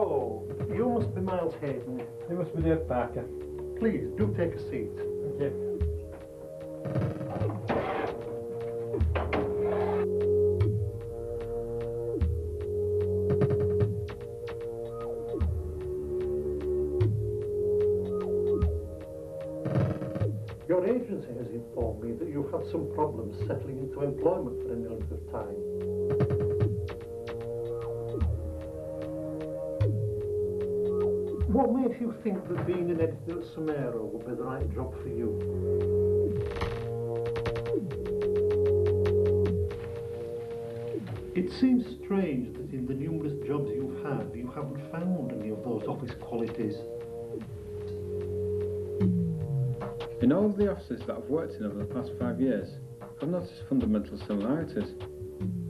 So, you must be Miles Hayden. You must be Dave Parker. Please, do take a seat. Thank you. Your agency has informed me that you had some problems settling into employment for any length of time. What makes you think that being an editor at Somero would be the right job for you? It seems strange that in the numerous jobs you've had, you haven't found any of those office qualities. In all of the offices that I've worked in over the past 5 years, I've noticed fundamental similarities.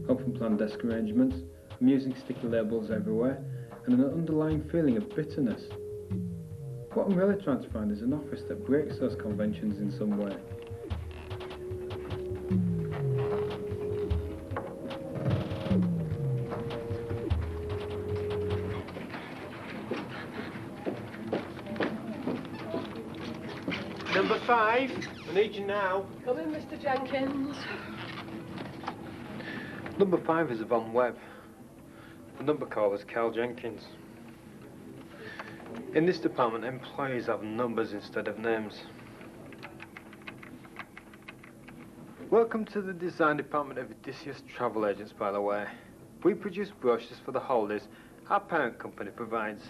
Open plan desk arrangements, amusing sticky labels everywhere, and an underlying feeling of bitterness. What I'm really trying to find is an office that breaks those conventions in some way. Number 5, I need you now. Come in, Mr. Jenkins. Number 5 is Yvonne Webb. The number caller is Cal Jenkins. In this department, employees have numbers instead of names. Welcome to the design department of Odysseus Travel Agents, by the way. We produce brochures for the holidays our parent company provides.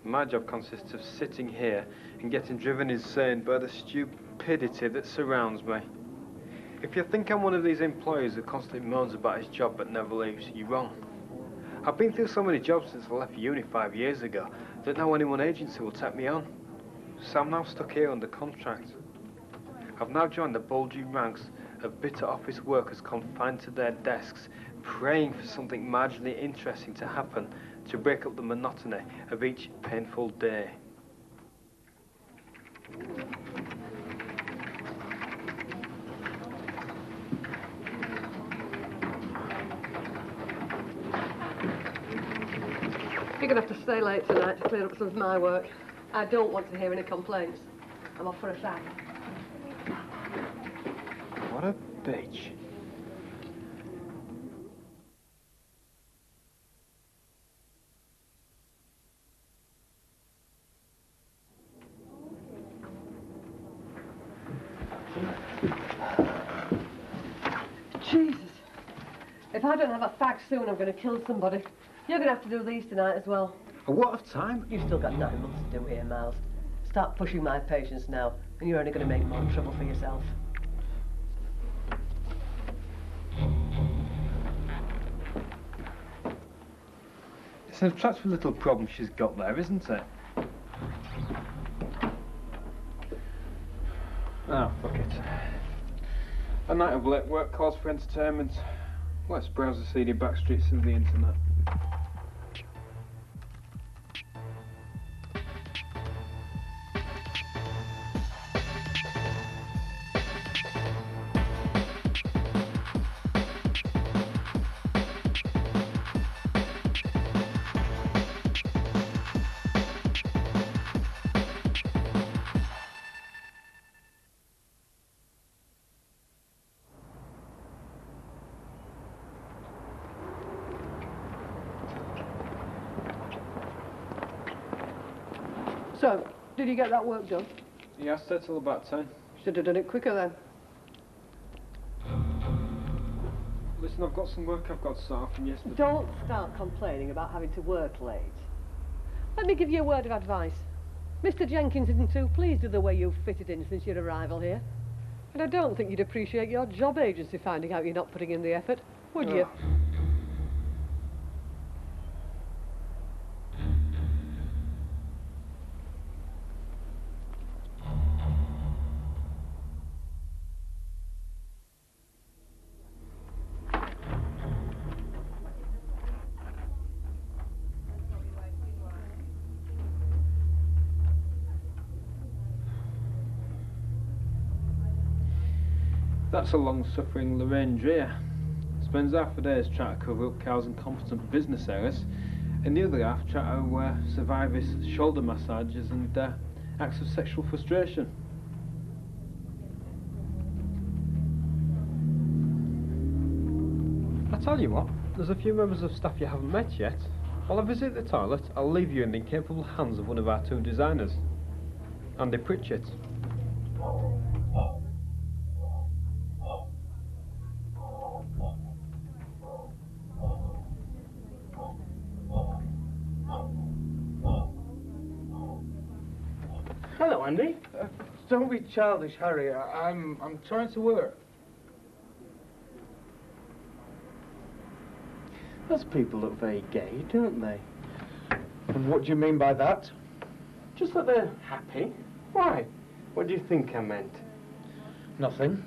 My job consists of sitting here and getting driven insane by the stupidity that surrounds me. If you think I'm one of these employees who constantly moans about his job but never leaves, you're wrong. I've been through so many jobs since I left uni 5 years ago that no one agency will take me on. So I'm now stuck here under contract. I've now joined the bulging ranks of bitter office workers confined to their desks, praying for something marginally interesting to happen to break up the monotony of each painful day. You're going to have to stay late tonight to clear up some of my work. I don't want to hear any complaints. I'm off for a sack. What a bitch. Jesus. If I don't have a fax soon, I'm going to kill somebody. You're going to have to do these tonight as well. A what of time? You've still got 9 months to do here, Miles. Start pushing my patience now, and you're only going to make more trouble for yourself. It's an attractive little problem she's got there, isn't it? Ah, fuck it. A night of late work calls for entertainment. Let's browse the seedy back streets of the internet. So, did you get that work done? Yeah, I stayed till about 10. Should have done it quicker then. Listen, I've got some work I've got to start from yesterday. Don't start complaining about having to work late. Let me give you a word of advice. Mr. Jenkins isn't too pleased with the way you've fitted in since your arrival here. And I don't think you'd appreciate your job agency finding out you're not putting in the effort, would you? That's a long-suffering Lorraine Dreer. Spends half a day trying to cover up Cal's incompetent business errors, and the other half try to survive his shoulder massages and acts of sexual frustration. I tell you what, there's a few members of staff you haven't met yet. While I visit the toilet, I'll leave you in the capable hands of one of our two designers, Andy Pritchett. Hello, Andy. Don't be childish, Harry. I'm trying to work. Those people look very gay, don't they? And what do you mean by that? Just that they're happy. Why? What do you think I meant? Nothing.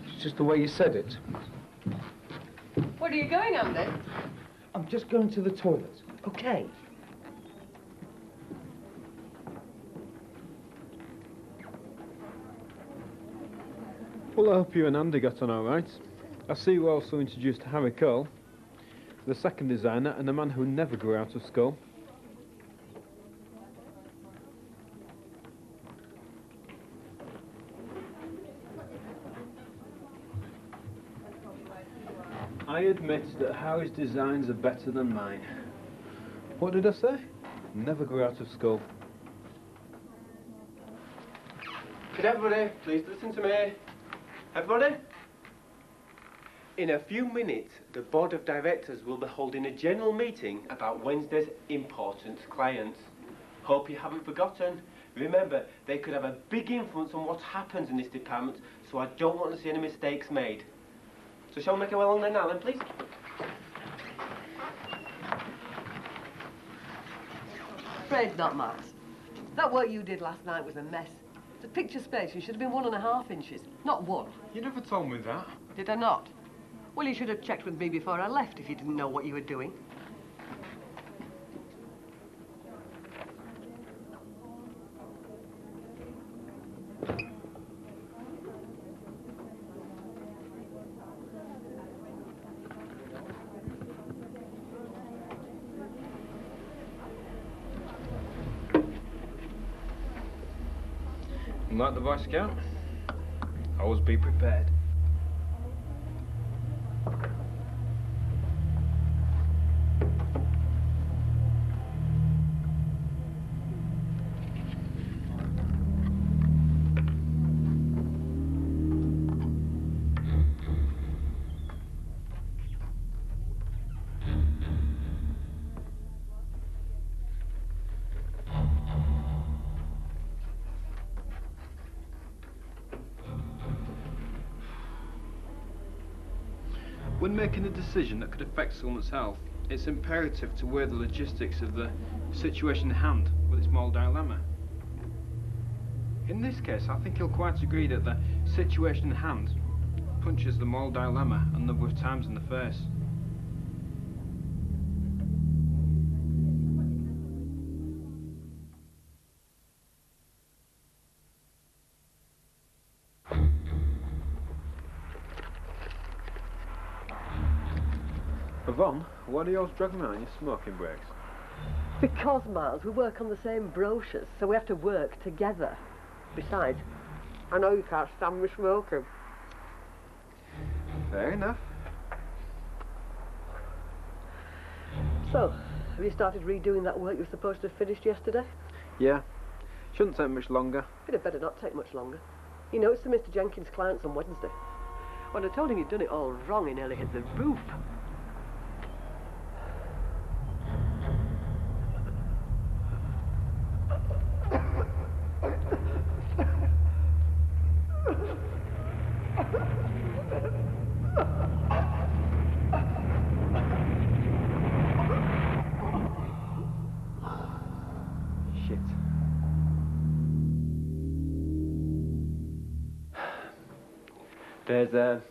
It's just the way you said it. Where are you going, Andy? I'm just going to the toilet, okay? Well, I hope you and Andy got on all right. I see you also introduced Harry Cole, the second designer, and a man who never grew out of school. I admit that Harry's designs are better than mine. What did I say? Never grew out of school. Could everybody please listen to me? Everybody? In a few minutes, the board of directors will be holding a general meeting about Wednesday's important clients. Hope you haven't forgotten. Remember, they could have a big influence on what happens in this department, so I don't want to see any mistakes made. So shall we make our way along there now then, please? Afraid not, Max. That work you did last night was a mess. The picture spacing should have been 1.5 inches, not 1. You never told me that. Did I not? Well, you should have checked with me before I left if you didn't know what you were doing. And like the Boy Scout, always be prepared. When making a decision that could affect someone's health, it's imperative to weigh the logistics of the situation at hand with its moral dilemma. In this case, I think he'll quite agree that the situation at hand punches the moral dilemma a number of times in the face. Yvonne, why do you always drag me out on your smoking breaks? Because, Miles, we work on the same brochures, so we have to work together. Besides, I know you can't stand me smoking. Fair enough. So, have you started redoing that work you were supposed to have finished yesterday? Yeah. Shouldn't take much longer. It had better not take much longer. You know, it's the Mr. Jenkins' clients on Wednesday. When I told him you'd done it all wrong, he nearly hit the roof. Shit. There's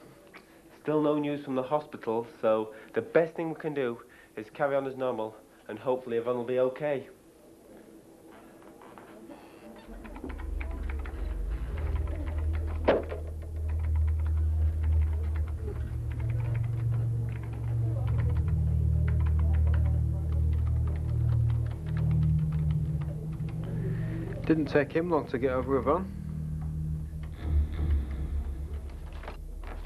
still no news from the hospital, so the best thing we can do is carry on as normal, and hopefully Yvonne will be okay. Didn't take him long to get over Yvonne.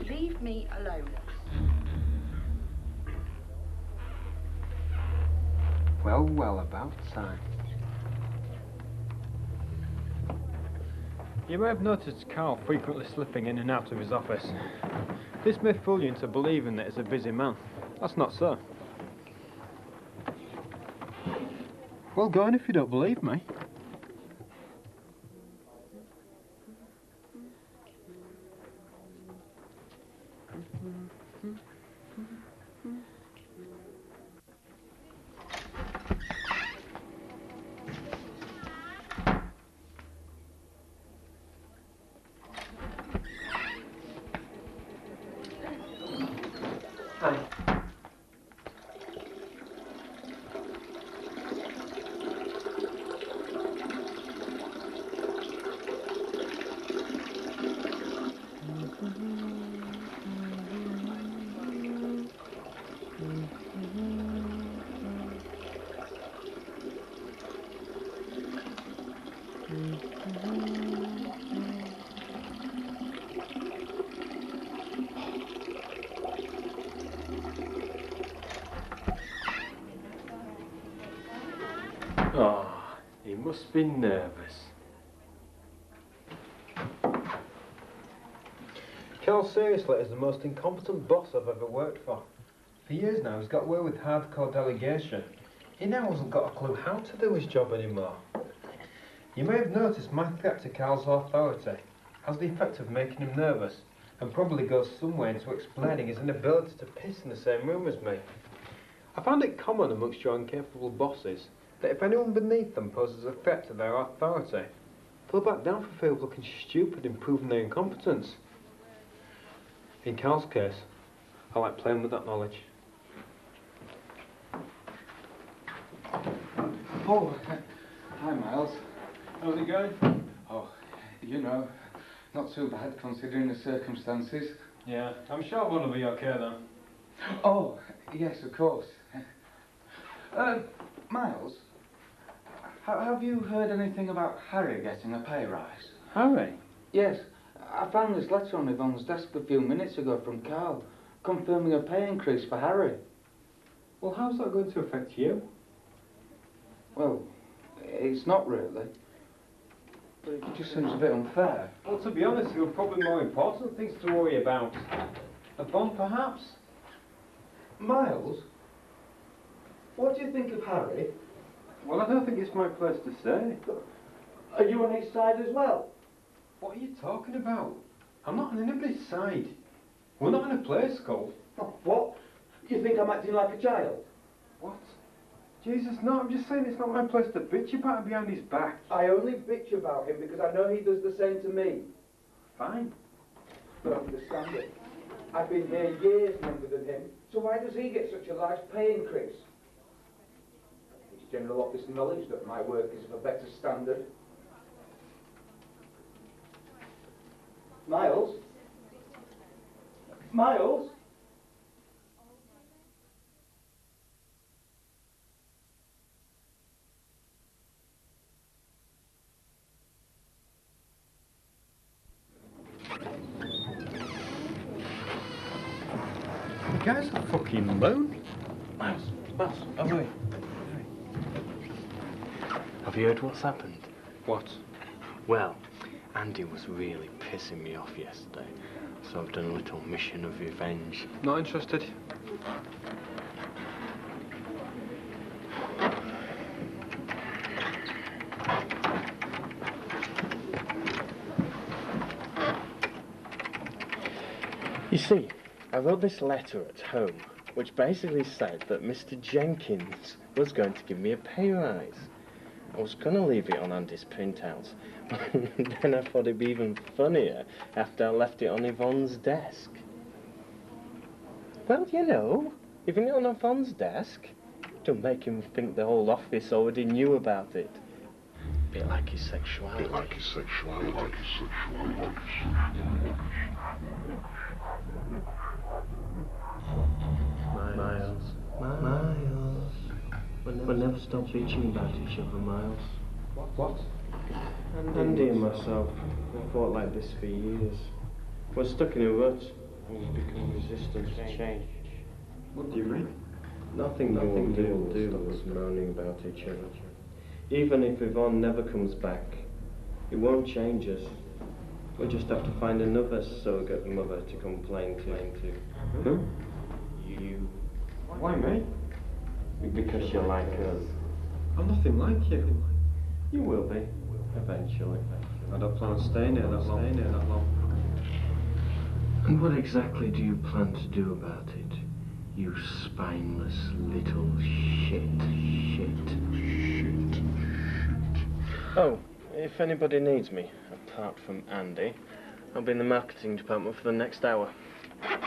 Leave me alone. Well, well, about time. You may have noticed Carl frequently slipping in and out of his office. This may fool you into believing that he's a busy man. That's not so. Well, go on if you don't believe me. Oh, he must be nervous. Kel seriously is the most incompetent boss I've ever worked for. For years now he's got away with hardcore delegation. He now hasn't got a clue how to do his job anymore. You may have noticed my threat to Carl's authority has the effect of making him nervous and probably goes some way into explaining his inability to piss in the same room as me. I find it common amongst your incapable bosses that if anyone beneath them poses a threat to their authority, they'll back down for fear of looking stupid and proving their incompetence. In Carl's case, I like playing with that knowledge. Oh, hi Miles. How's it going? Oh, you know, not too bad considering the circumstances. Yeah, I'm sure one will be okay then. Oh, yes, of course. Miles, have you heard anything about Harry getting a pay rise? Harry? Yes, I found this letter on Yvonne's desk a few minutes ago from Carl, confirming a pay increase for Harry. Well, how's that going to affect you? Well, it's not really. But it just seems a bit unfair. Well, to be honest, there are probably more important things to worry about. A bond, perhaps? Miles, what do you think of Harry? Well, I don't think it's my place to say. Are you on his side as well? What are you talking about? I'm not on anybody's side. We're not in a play school. Oh, what? You think I'm acting like a child? What? Jesus, no, I'm just saying it's not my place to bitch about him behind his back. I only bitch about him because I know he does the same to me. Fine. Don't understand it. I've been here years longer than him, so why does he get such a large pay increase? It's general office knowledge that my work is of a better standard. Miles? Miles? The guy's a fucking loon. Miles, over here. Have you heard what's happened? What? Well, Andy was really pissing me off yesterday, so I've done a little mission of revenge. Not interested. You see, I wrote this letter at home, which basically said that Mr. Jenkins was going to give me a pay rise. I was going to leave it on Andy's printouts, but then I thought it'd be even funnier after I left it on Yvonne's desk. Well, you know, leaving it on Yvonne's desk, to make him think the whole office already knew about it. Bit like his sexuality. Miles. We'll never stop bitching about each other, Miles. What? Andy and myself have fought like this for years. We're stuck in a rut and we've become resistant to change. What do you mean? Nothing you will do is moaning about each other. Even if Yvonne never comes back, it won't change us. We'll just have to find another surrogate mother to complain to. Who? You. Why me? Because you're like us. I'm nothing like you. You will be, eventually. I don't plan on staying here that long. And what exactly do you plan to do about it? You spineless little shit. Oh, if anybody needs me, apart from Andy, I'll be in the marketing department for the next hour.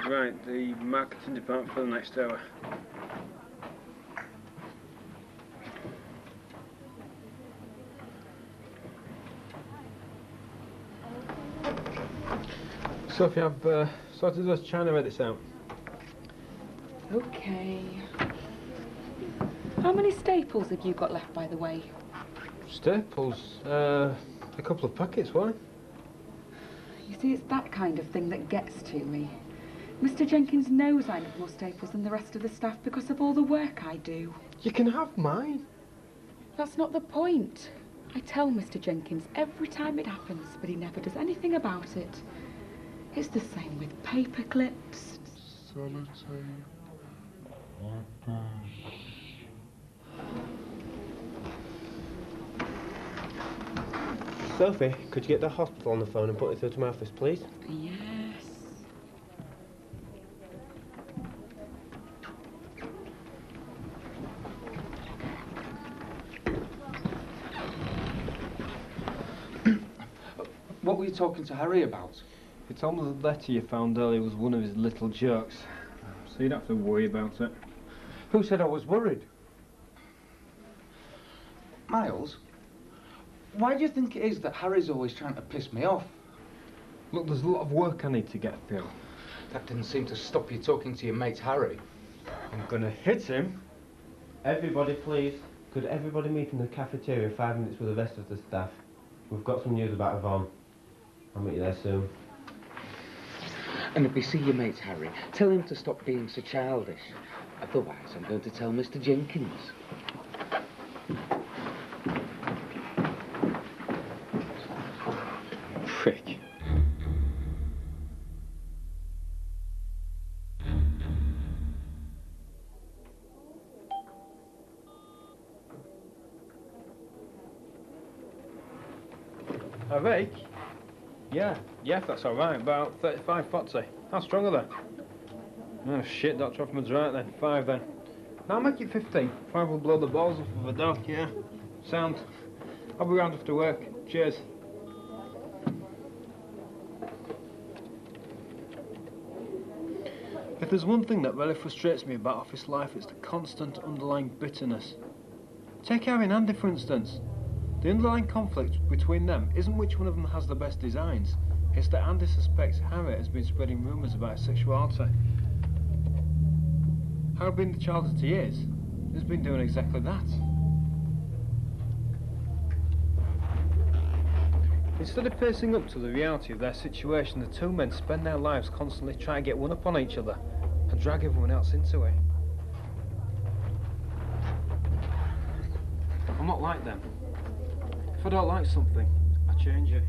Right, the marketing department for the next hour. Sophie, I've sorted those China edits out. Okay. How many staples have you got left, by the way? Staples? A couple of packets, why? You see, it's that kind of thing that gets to me. Mr. Jenkins knows I need more staples than the rest of the staff because of all the work I do. You can have mine. That's not the point. I tell Mr. Jenkins every time it happens, but he never does anything about it. It's the same with paper clips. Sophie, could you get the hospital on the phone and put it through to my office, please? Yes. What were you talking to Harry about? He told me the letter you found earlier was one of his little jokes. So you don't have to worry about it. Who said I was worried? Miles, why do you think it is that Harry's always trying to piss me off? Look, there's a lot of work I need to get through. That didn't seem to stop you talking to your mate Harry. I'm gonna hit him. Everybody, please. Could everybody meet in the cafeteria 5 minutes with the rest of the staff? We've got some news about Yvonne. I'll meet you there soon. And if you see your mate Harry, tell him to stop being so childish. Otherwise, I'm going to tell Mr. Jenkins. Prick. A rake? Yeah, that's alright. About 35-40. How strong are they? Oh shit, Dr. Hoffman's right then. 5 then. Now make it 15. 5 will blow the balls off of a dog, yeah. Sound. I'll be round after work. Cheers. If there's one thing that really frustrates me about office life, it's the constant underlying bitterness. Take Harry and Andy, for instance. The underlying conflict between them isn't which one of them has the best designs. It's that Andy suspects Harry has been spreading rumours about his sexuality. Harry, being the child that he is, has been doing exactly that. Instead of facing up to the reality of their situation, the two men spend their lives constantly trying to get one up on each other and drag everyone else into it. I'm not like them. If I don't like something, I change it.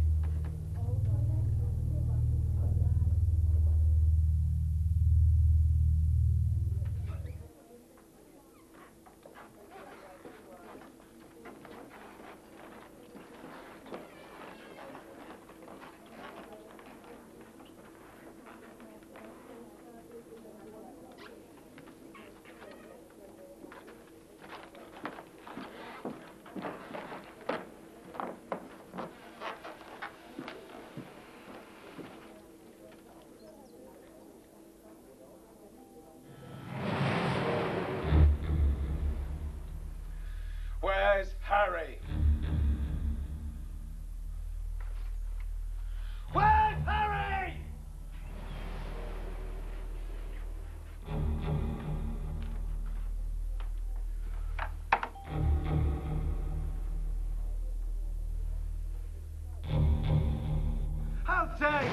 say?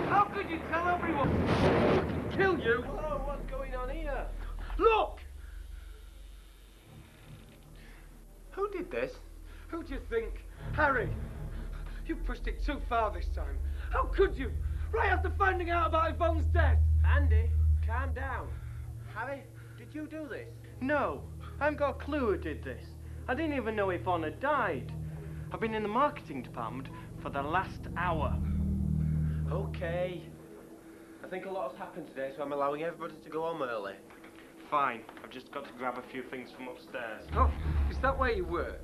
How could you tell everyone? I can kill you. Whoa, what's going on here? Look! Who did this? Who do you think? Harry, you pushed it too far this time. How could you? Right after finding out about Yvonne's death. Andy, calm down. Harry, did you do this? No, I haven't got a clue who did this. I didn't even know Yvonne had died. I've been in the marketing department for the last hour. Okay. I think a lot has happened today, so I'm allowing everybody to go home early. Fine, I've just got to grab a few things from upstairs. Oh, is that where you were?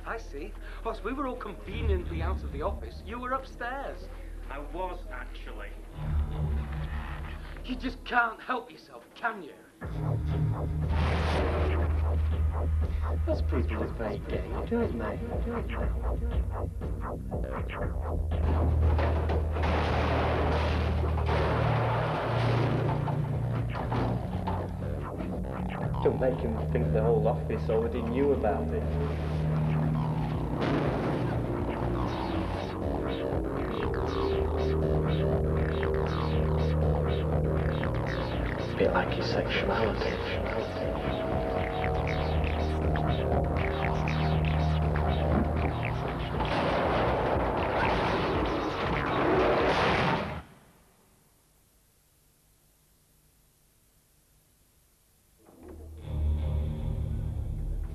I see. Whilst we were all conveniently out of the office, you were upstairs. I was, actually. You just can't help yourself, can you? Those people look very gay, don't they? Don't make him think the whole office already knew about it. It's a bit like his sexuality.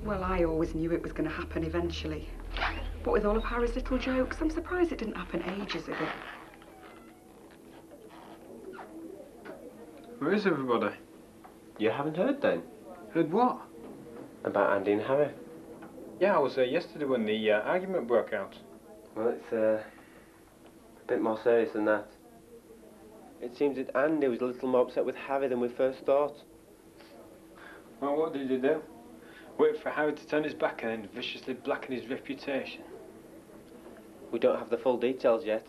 Well, I always knew it was going to happen eventually. But with all of Harry's little jokes, I'm surprised it didn't happen ages ago. Where is everybody? You haven't heard then? Heard what? About Andy and Harry? Yeah, I was there yesterday when the argument broke out. Well, it's a bit more serious than that. It seems that Andy was a little more upset with Harry than we first thought. Well, what did you do? Wait for Harry to turn his back and then viciously blacken his reputation. We don't have the full details yet,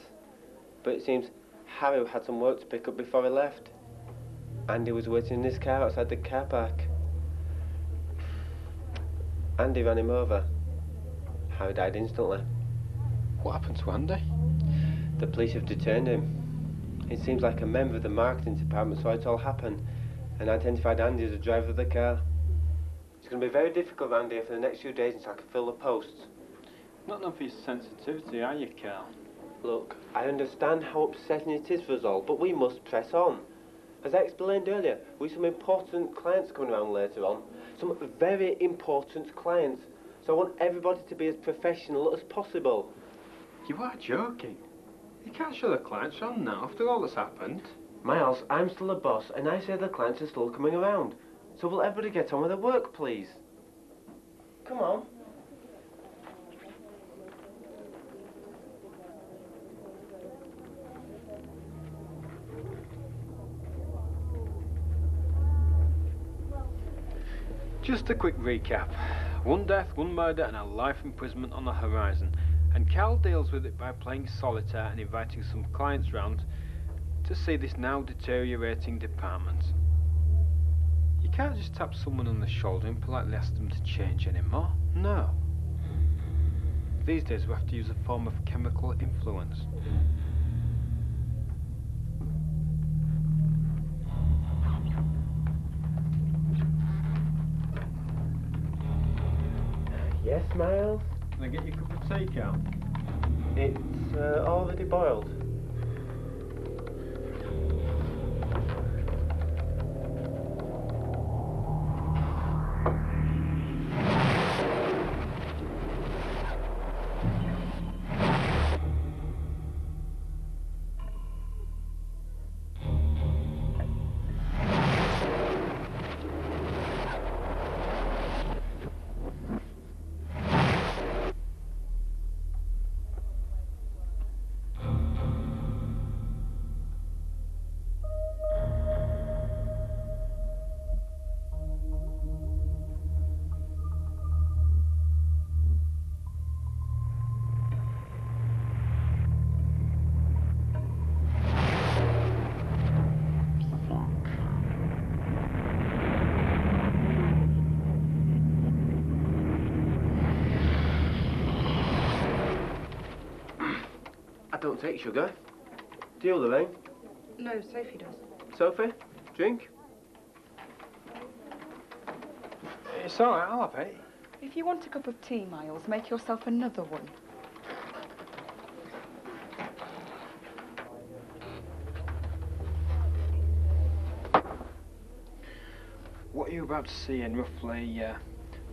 but it seems Harry had some work to pick up before he left. Andy was waiting in his car outside the car park. Andy ran him over. Harry died instantly. What happened to Andy? The police have detained him. It seems like a member of the marketing department saw it all happen and identified Andy as the driver of the car. It's going to be very difficult, Andy, for the next few days until I can fill the posts. Not known for your sensitivity, are you, Carl? Look, I understand how upsetting it is for us all, but we must press on. As I explained earlier, we have some important clients coming around later on. Some very important clients. So I want everybody to be as professional as possible. You are joking. You can't show the clients around now after all that's happened. Miles, I'm still a boss, and I say the clients are still coming around. So will everybody get on with their work, please? Come on. Just a quick recap. One death, one murder, and a life imprisonment on the horizon. And Cal deals with it by playing solitaire and inviting some clients round to see this now deteriorating department. You can't just tap someone on the shoulder and politely ask them to change anymore. No. These days we have to use a form of chemical influence. Yes, Miles? Can I get you a cup of tea, Cal? It's already boiled. I don't take sugar. Do you, Lorraine? No, Sophie does. Sophie? Drink? It's all right, I'll have it. If you want a cup of tea, Miles, make yourself another one. What you're about to see in roughly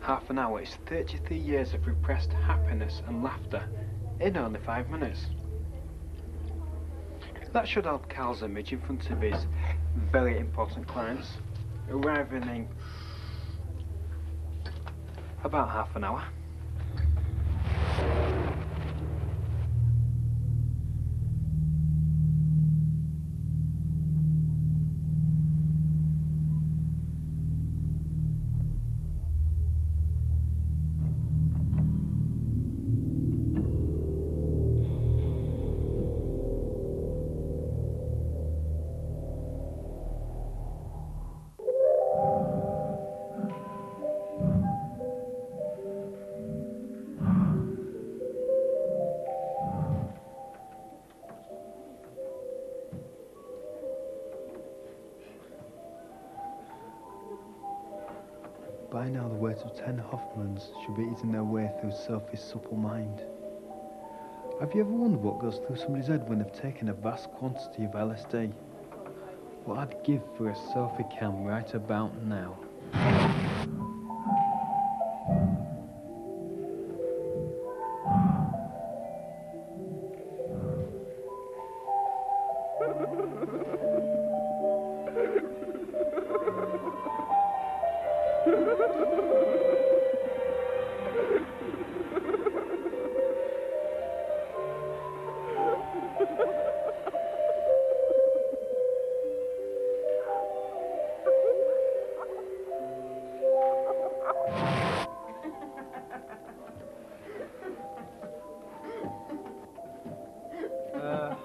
half an hour is 33 years of repressed happiness and laughter in only 5 minutes. That should help Carl's image in front of his very important clients, arriving in about half an hour. By now the weight of 10 Hoffmans should be eating their way through Sophie's supple mind. Have you ever wondered what goes through somebody's head when they've taken a vast quantity of LSD? What I'd give for a Sophie cam right about now.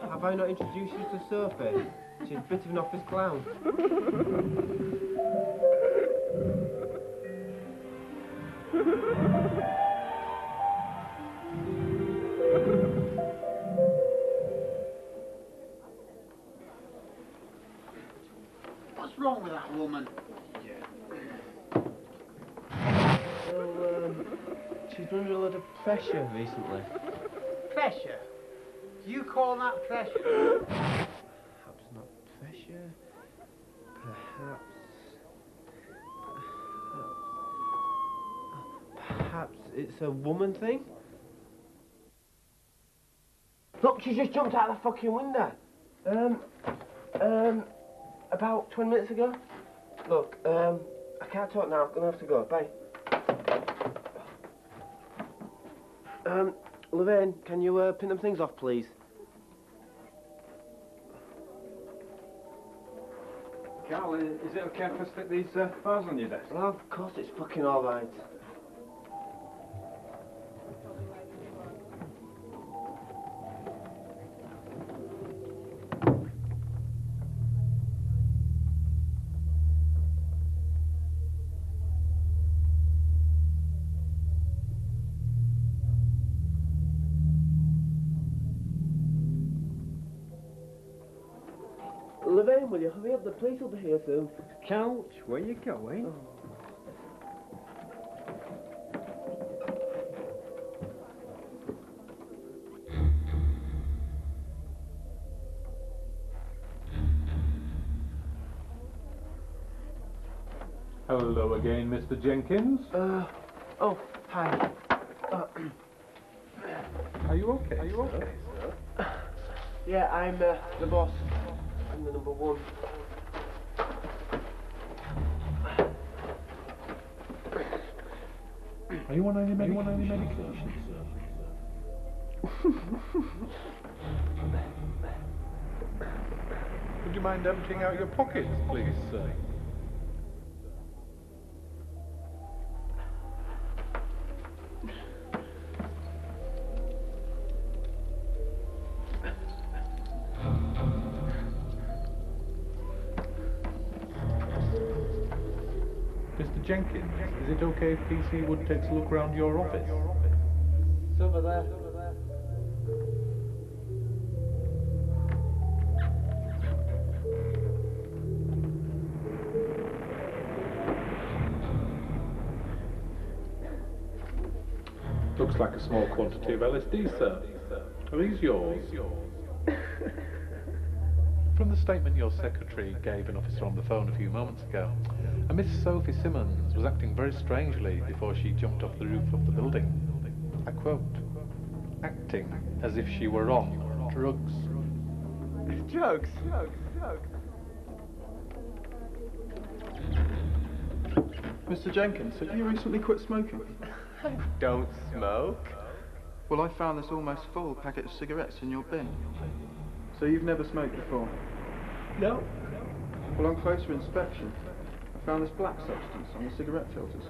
Have I not introduced you to Sophie? She's a bit of an office clown. What's wrong with that woman? Well, she's been under a lot of pressure recently. Pressure? Do you call that pressure? Perhaps not pressure. Perhaps it's a woman thing? Look, she just jumped out of the fucking window. About 20 minutes ago. Look, I can't talk now. I'm gonna have to go. Bye. Lorraine, can you pin them things off, please? Carl, is it okay if I stick these files on your desk? Well, of course it's fucking alright. Lorraine, will you hurry up? The police will be here soon. Couch, where you going? Oh. Hello again, Mr. Jenkins. Oh, hi. Are you okay? Are you okay, sir? Yeah, I'm the boss. I'm the number one. Are you on any medication, sir? Would you mind emptying out your pockets, please, sir? Mr. Jenkins, is it okay if PC Wood takes a look around your office? It's over there. Looks like a small quantity of LSD, sir. Are these yours? From the statement your secretary gave an officer on the phone a few moments ago, a Miss Sophie Simmons was acting very strangely before she jumped off the roof of the building. I quote, acting as if she were on drugs. Drugs? Mr. Jenkins, have you recently quit smoking? I don't smoke. Well, I found this almost full packet of cigarettes in your bin. So you've never smoked before? No. Well, on closer inspection, I found this black substance on the cigarette filters.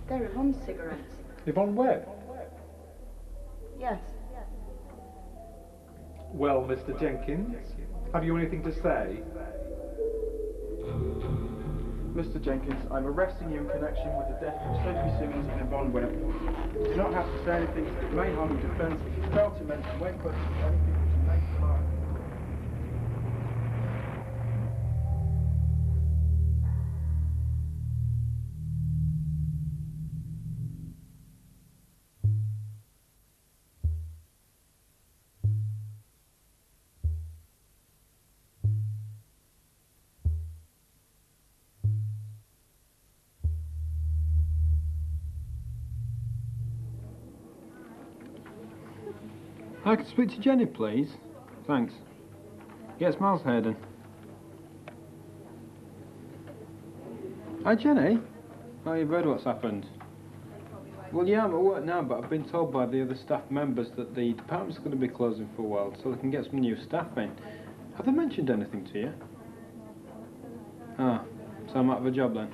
They're Yvonne's cigarettes. Yvonne Webb? Yes. Well, Mr. Jenkins, have you anything to say? Mr. Jenkins, I'm arresting you in connection with the death of Sophie Simmons and Yvonne Webb. You do not have to say anything that may harm your defence if you fail to mention when questioned anything which may lie. I could speak to Jenny, please. Thanks. Yes, Miles Hayden. Hi, Jenny. Oh, you've heard what's happened? Well, yeah, I'm at work now, but I've been told by the other staff members that the department's going to be closing for a while, so they can get some new staff in. Have they mentioned anything to you? Ah, so I'm out of a job then?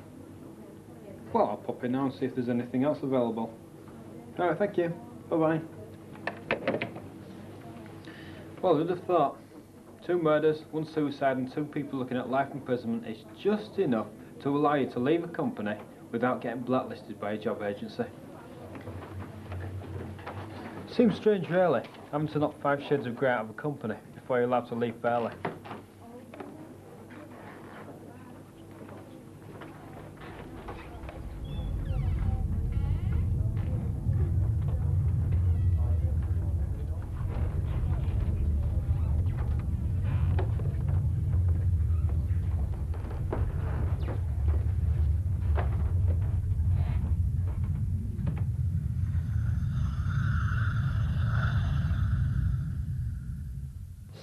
Well, I'll pop in now and see if there's anything else available. Alright, thank you. Bye-bye. Well, who'd have thought? 2 murders, 1 suicide and 2 people looking at life imprisonment is just enough to allow you to leave a company without getting blacklisted by a job agency. Seems strange really, having to knock 5 shades of grey out of a company before you're allowed to leave fairly.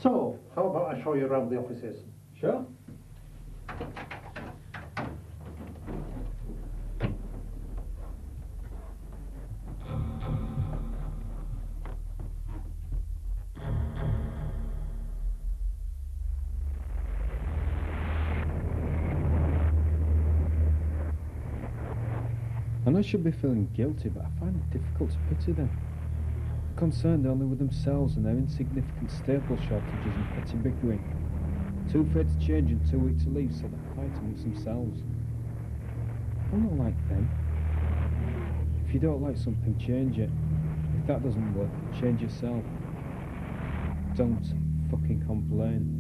So, how about I show you around the offices? Sure. I know I should be feeling guilty, but I find it difficult to pity them. They're concerned only with themselves and their insignificant staple shortages and petty bickering. Too afraid to change and too weak to leave, so they fight amongst themselves. I'm not like them. If you don't like something, change it. If that doesn't work, change yourself. Don't fucking complain.